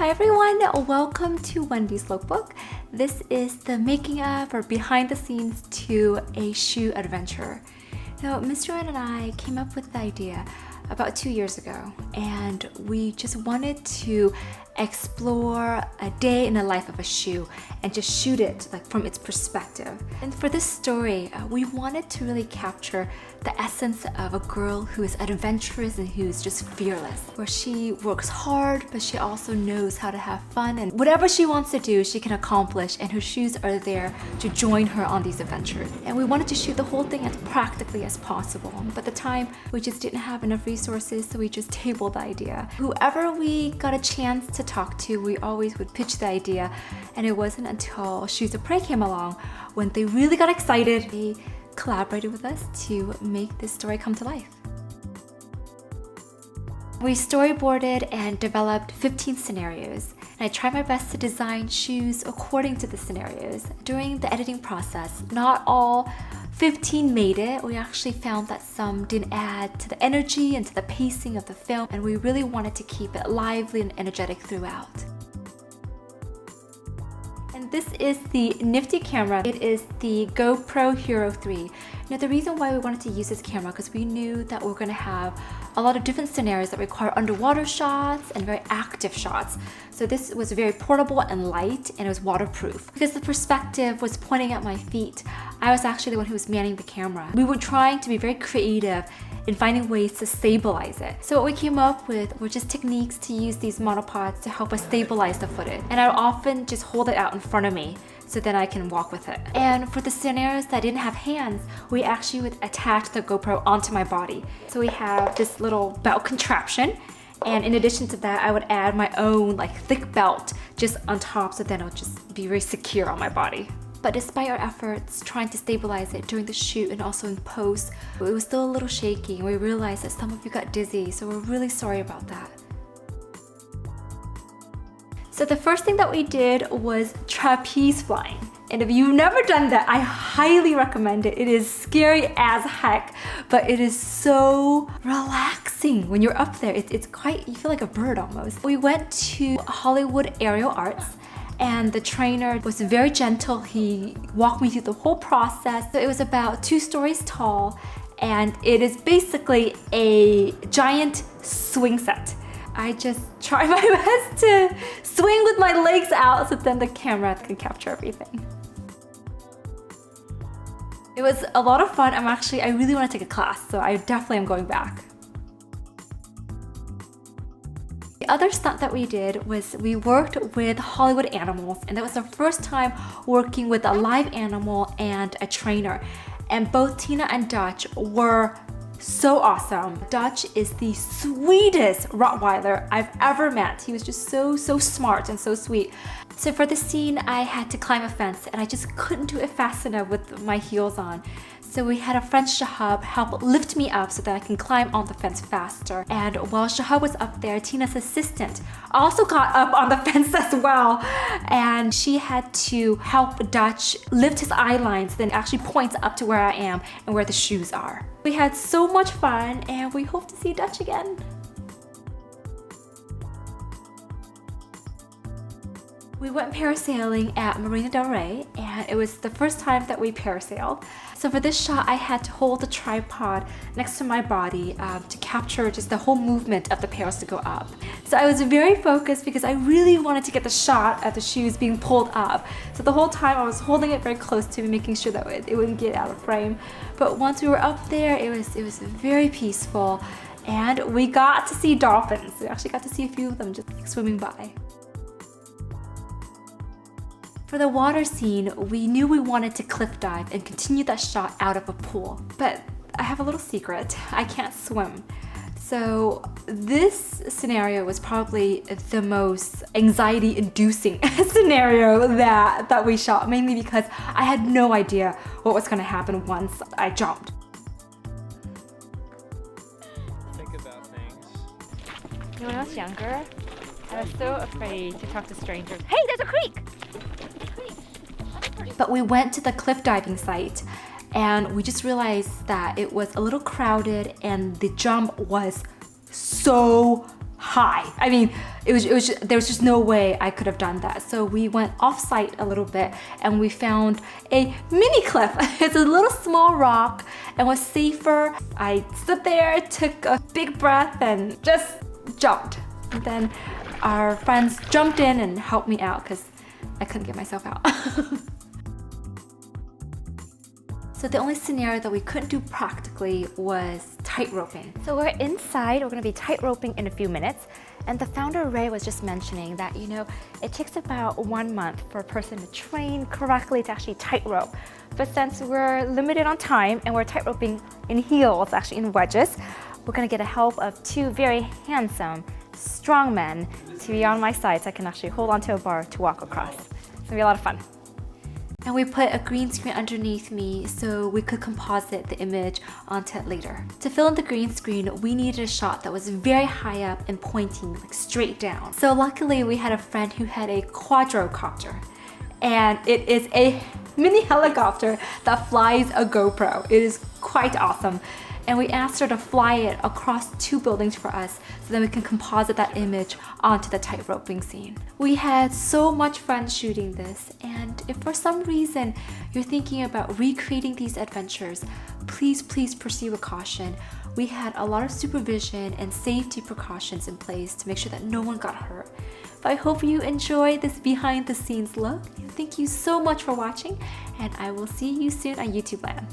Hi everyone, welcome to Wendy's Lookbook. This is the making of or behind the scenes to a shoe adventure. Now, Mr. Ed and I came up with the idea about 2 years ago, and we just wanted to explore a day in the life of a shoe and just shoot it like from its perspective. And for this story, we wanted to really capture the essence of a girl who is adventurous and who is just fearless, where she works hard, but she also knows how to have fun, and whatever she wants to do, she can accomplish, and her shoes are there to join her on these adventures. And we wanted to shoot the whole thing as practically as possible. But at the time, we just didn't have enough resources, so we just tabled the idea. Whoever we got a chance to talk to, we always would pitch the idea, and it wasn't until Shoes of Prey came along when they really got excited. They collaborated with us to make this story come to life. We storyboarded and developed 15 scenarios, and I tried my best to design shoes according to the scenarios. During the editing process, not all 15 made it. We actually found that some didn't add to the energy and to the pacing of the film, and we really wanted to keep it lively and energetic throughout. And this is the nifty camera. It is the GoPro Hero 3. Now, the reason why we wanted to use this camera because we knew that we're going to have a lot of different scenarios that require underwater shots and very active shots. So this was very portable and light, and it was waterproof. Because the perspective was pointing at my feet, I was actually the one who was manning the camera. We were trying to be very creative in finding ways to stabilize it. So what we came up with were just techniques to use these monopods to help us stabilize the footage. And I would often just hold it out in front of me so then I can walk with it. And for the scenarios that didn't have hands, we actually would attach the GoPro onto my body. So we have this little belt contraption, and in addition to that, I would add my own like thick belt just on top, so then it'll just be very secure on my body. But despite our efforts trying to stabilize it during the shoot and also in post, it was still a little shaky, and we realized that some of you got dizzy, so we're really sorry about that. So the first thing that we did was trapeze flying. And if you've never done that, I highly recommend it. It is scary as heck, but it is so relaxing when you're up there. It's quite, you feel like a bird almost. We went to Hollywood Aerial Arts, and the trainer was very gentle. He walked me through the whole process. So it was about 2 stories tall, and it is basically a giant swing set. I just try my best to swing with my legs out so then the camera can capture everything. It was a lot of fun. I really want to take a class, so I definitely am going back. The other stunt that we did was we worked with Hollywood animals, and that was the first time working with a live animal and a trainer. And both Tina and Dutch were so awesome. Dutch is the sweetest Rottweiler I've ever met. He was just so smart and so sweet. So for this scene, I had to climb a fence, and I just couldn't do it fast enough with my heels on. So we had a friend, Shahaub, help lift me up so that I can climb on the fence faster. And while Shahaub was up there, Tina's assistant also got up on the fence as well. And she had to help Dutch lift his eye lines, then actually points up to where I am and where the shoes are. We had so much fun, and we hope to see Dutch again. We went parasailing at Marina del Rey, and it was the first time that we parasailed. So for this shot, I had to hold the tripod next to my body to capture just the whole movement of the pails to go up. So I was very focused because I really wanted to get the shot of the shoes being pulled up. So the whole time I was holding it very close to me, making sure that it wouldn't get out of frame. But once we were up there, it was very peaceful, and we got to see dolphins. We actually got to see a few of them just like swimming by. For the water scene, we knew we wanted to cliff dive and continue that shot out of a pool. But I have a little secret, I can't swim. So this scenario was probably the most anxiety-inducing scenario that we shot, mainly because I had no idea what was gonna happen once I jumped. Think about things. When I was younger, I was so afraid to talk to strangers. Hey, there's a creek! But we went to the cliff diving site, and we just realized that it was a little crowded and the jump was so high. I mean, there was just no way I could have done that. So we went off-site a little bit and we found a mini cliff. It's a little small rock and was safer. I stood there, took a big breath and just jumped. And then our friends jumped in and helped me out because I couldn't get myself out. So the only scenario that we couldn't do practically was tight roping. So we're inside, we're gonna be tight roping in a few minutes. And the founder, Ray, was just mentioning that, you know, it takes about 1 month for a person to train correctly to actually tight rope. But since we're limited on time and we're tight roping in heels, actually in wedges, we're gonna get the help of 2 very handsome, strong men to be on my side so I can actually hold onto a bar to walk across. It's gonna be a lot of fun. And we put a green screen underneath me so we could composite the image onto it later. To fill in the green screen, we needed a shot that was very high up and pointing like straight down. So luckily we had a friend who had a quadrocopter. And it is a mini helicopter that flies a GoPro. It is quite awesome. And we asked her to fly it across 2 buildings for us so that we can composite that image onto the tight roping scene. We had so much fun shooting this, and if for some reason you're thinking about recreating these adventures, please proceed with caution. We had a lot of supervision and safety precautions in place to make sure that no one got hurt. But I hope you enjoy this behind the scenes look. Thank you so much for watching, and I will see you soon on YouTube land.